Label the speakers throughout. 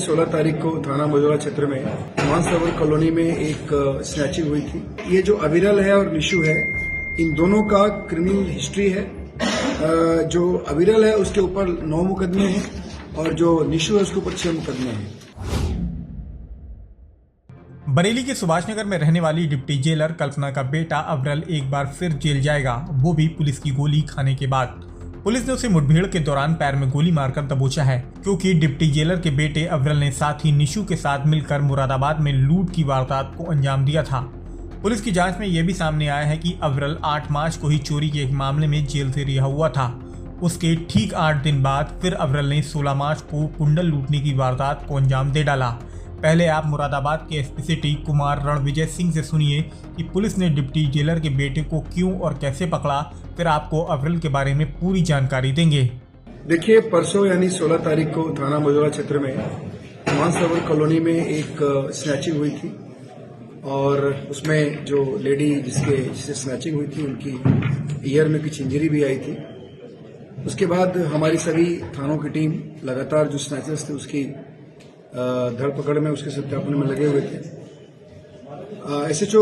Speaker 1: 16 तारीख को थाना मझौला क्षेत्र में मानसरोवर कॉलोनी में एक स्नैचिंग हुई थी। ये जो अविरल है और निशु है, इन दोनों का क्रिमिनल हिस्ट्री है। जो अविरल है उसके ऊपर 9 मुकदमे हैं और जो निशु है उसके ऊपर 6 मुकदमे हैं।
Speaker 2: बरेली के सुभाष नगर में रहने वाली डिप्टी जेलर कल्पना का बेटा अविरल एक बार फिर जेल जाएगा, वो भी पुलिस की गोली खाने के बाद। पुलिस ने उसे मुठभेड़ के दौरान पैर में गोली मारकर दबोचा है, क्योंकि डिप्टी जेलर के बेटे अविरल ने साथी निशु के साथ मिलकर मुरादाबाद में लूट की वारदात को अंजाम दिया था। पुलिस की जांच में यह भी सामने आया है कि अविरल 8 मार्च को ही चोरी के एक मामले में जेल से रिहा हुआ था। उसके ठीक 8 दिन बाद फिर अविरल ने 16 मार्च को कुंडल लूटने की वारदात को अंजाम दे डाला। पहले आप मुरादाबाद के एसपी सिटी कुमार रणविजय सिंह से सुनिए कि पुलिस ने डिप्टी जेलर के बेटे को क्यों और कैसे पकड़ा, फिर आपको अविरल के बारे में पूरी जानकारी देंगे।
Speaker 1: देखिए, परसों यानी 16 तारीख को थाना मझौला क्षेत्र में मानसरोवर कॉलोनी में एक स्नैचिंग हुई थी और उसमें जो लेडी जिससे स्नैचिंग हुई थी उनकी ईयर में कुछ इंजरी भी आई थी। उसके बाद हमारी सभी थानों की टीम लगातार जो स्नैचर्स थे उसकी धरपकड़ में, उसके सत्यापन में लगे हुए थे। एसएचओ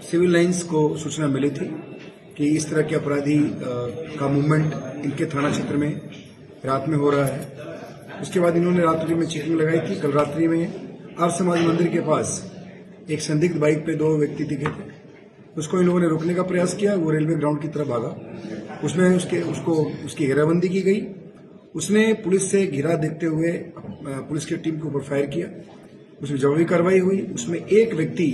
Speaker 1: सिविल लाइंस को सूचना मिली थी कि इस तरह के अपराधी का मूवमेंट इनके थाना क्षेत्र में रात में हो रहा है। उसके बाद इन्होंने रात्रि में चेकिंग लगाई थी। कल रात्रि में आर्य समाज मंदिर के पास एक संदिग्ध बाइक पे 2 व्यक्ति दिखे थे। उसको इन लोगों ने रोकने का प्रयास किया, वो रेलवे ग्राउंड की तरफ भागा। उसमें उसकी घेराबंदी की गई। उसने पुलिस से घिरा देखते हुए पुलिस की टीम के ऊपर फायर किया। उसमें जवाबी कार्रवाई हुई। उसमें एक व्यक्ति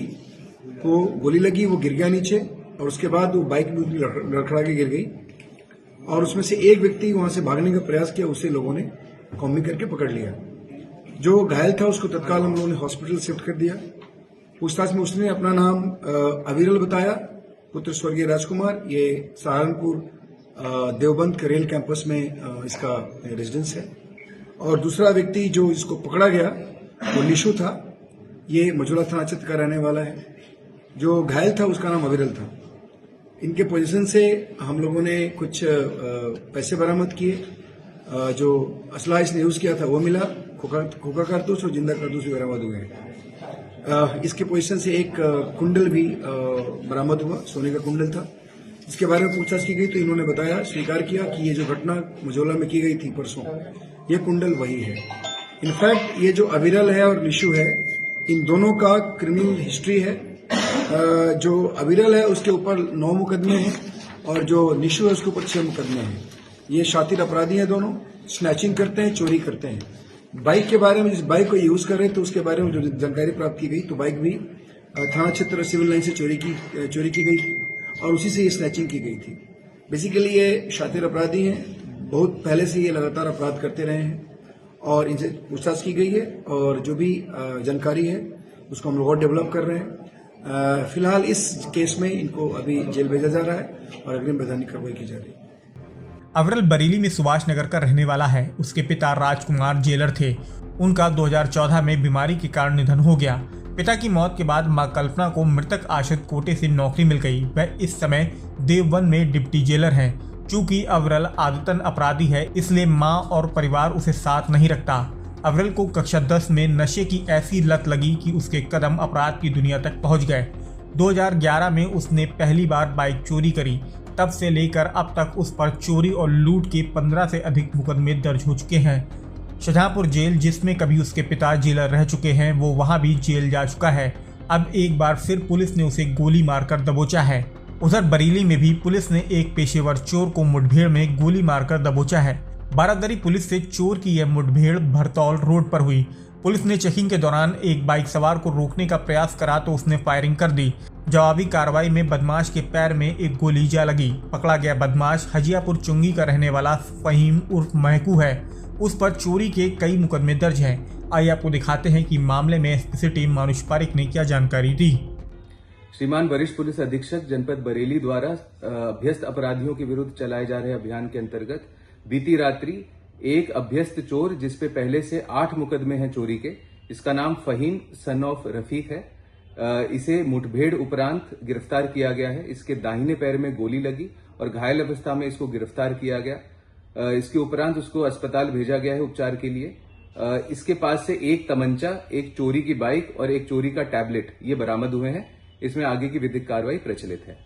Speaker 1: को गोली लगी, वो गिर गया नीचे और उसके बाद वो बाइक भी लड़खड़ा के गिर गई और उसमें से एक व्यक्ति वहां से भागने का प्रयास किया। उसे लोगों ने कॉम्बिंग करके पकड़ लिया। जो घायल था उसको तत्काल हम लोगों ने हॉस्पिटल शिफ्ट कर दिया। पूछताछ में उसने अपना नाम अविरल बताया, पुत्र स्वर्गीय राजकुमार। ये सहारनपुर देवबंद के रेल कैंपस में इसका रेजिडेंस है। और दूसरा व्यक्ति जो इसको पकड़ा गया वो निशु था। ये मझौला थाना क्षेत्र का रहने वाला है। जो घायल था उसका नाम अविरल था। इनके पोजीशन से हम लोगों ने कुछ पैसे बरामद किए। जो असला इसने यूज किया था वो मिला। खोखा कारतूस और जिंदा कारतूस भी बरामद हुए हैं। इसके पोजीशन से एक कुंडल भी बरामद हुआ, सोने का कुंडल था। इसके बारे में पूछताछ की गई तो इन्होंने बताया, स्वीकार किया कि ये जो घटना मझौला में की गई थी परसों, ये कुंडल वही है। इनफैक्ट ये जो अविरल है और निशु है, इन दोनों का क्रिमिनल हिस्ट्री है। जो अविरल है उसके ऊपर 9 मुकदमे हैं और जो निशु है उसके ऊपर 6 मुकदमे हैं। ये शातिर अपराधी हैं दोनों, स्नैचिंग करते हैं, चोरी करते हैं। बाइक के बारे में, जिस बाइक को यूज कर रहे थे उसके बारे में जो जानकारी प्राप्त की गई तो बाइक भी थाना क्षेत्र सिविल लाइन से चोरी की गई थी और उसी से ये स्नैचिंग की गई थी। बेसिकली ये शातिर अपराधी हैं, बहुत पहले से ये लगातार अपराध करते रहे हैं और इनसे पूछताछ की गई है और जो भी जानकारी है उसको हम लोग और डेवलप कर रहे हैं। फिलहाल इस केस में इनको अभी जेल भेजा जा रहा है और अग्रिम वैधानिक कार्रवाई की जा रही है।
Speaker 2: अविरल बरेली में सुभाष नगर का रहने वाला है। उसके पिता राजकुमार जेलर थे। उनका 2014 में बीमारी के कारण निधन हो गया। पिता की मौत के बाद मां कल्पना को मृतक आश्रित कोटे से नौकरी मिल गई। वह इस समय देवबंद में डिप्टी जेलर हैं। चूंकि अविरल आदतन अपराधी है, इसलिए मां और परिवार उसे साथ नहीं रखता। अविरल को कक्षा 10 में नशे की ऐसी लत लगी कि उसके कदम अपराध की दुनिया तक पहुंच गए। 2011 में उसने पहली बार बाइक चोरी करी। तब से लेकर अब तक उस पर चोरी और लूट के 15 से अधिक मुकदमे दर्ज हो चुके हैं। शाहजहांपुर जेल, जिसमें कभी उसके पिता जेलर रह चुके हैं, वो वहां भी जेल जा चुका है। अब एक बार फिर पुलिस ने उसे गोली मारकर दबोचा है। उधर बरेली में भी पुलिस ने एक पेशेवर चोर को मुठभेड़ में गोली मारकर दबोचा है। बारादरी पुलिस से चोर की यह मुठभेड़ भरतौल रोड पर हुई। पुलिस ने चेकिंग के दौरान एक बाइक सवार को रोकने का प्रयास करा तो उसने फायरिंग कर दी। जवाबी कार्रवाई में बदमाश के पैर में एक गोली जा लगी। पकड़ा गया बदमाश हजियापुर चुंगी का रहने वाला फहीम उर्फ महकू है। उस पर चोरी के कई मुकदमे दर्ज हैं। आइए आपको दिखाते हैं कि मामले में एसपी सिटी मानुष पारिक ने क्या जानकारी दी।
Speaker 3: श्रीमान वरिष्ठ पुलिस अधीक्षक जनपद बरेली द्वारा अभ्यस्त अपराधियों के विरुद्ध चलाए जा रहे अभियान के अंतर्गत बीती रात्रि एक अभ्यस्त चोर, जिसपे पहले से 8 मुकदमे हैं चोरी के, इसका नाम फहीम सन ऑफ रफीक है, इसे मुठभेड़ उपरांत गिरफ्तार किया गया है। इसके दाहिने पैर में गोली लगी और घायल अवस्था में इसको गिरफ्तार किया गया। इसके उपरांत उसको अस्पताल भेजा गया है उपचार के लिए। इसके पास से एक तमंचा, एक चोरी की बाइक और एक चोरी का टैबलेट ये बरामद हुए हैं। इसमें आगे की विधिक कार्रवाई प्रचलित है।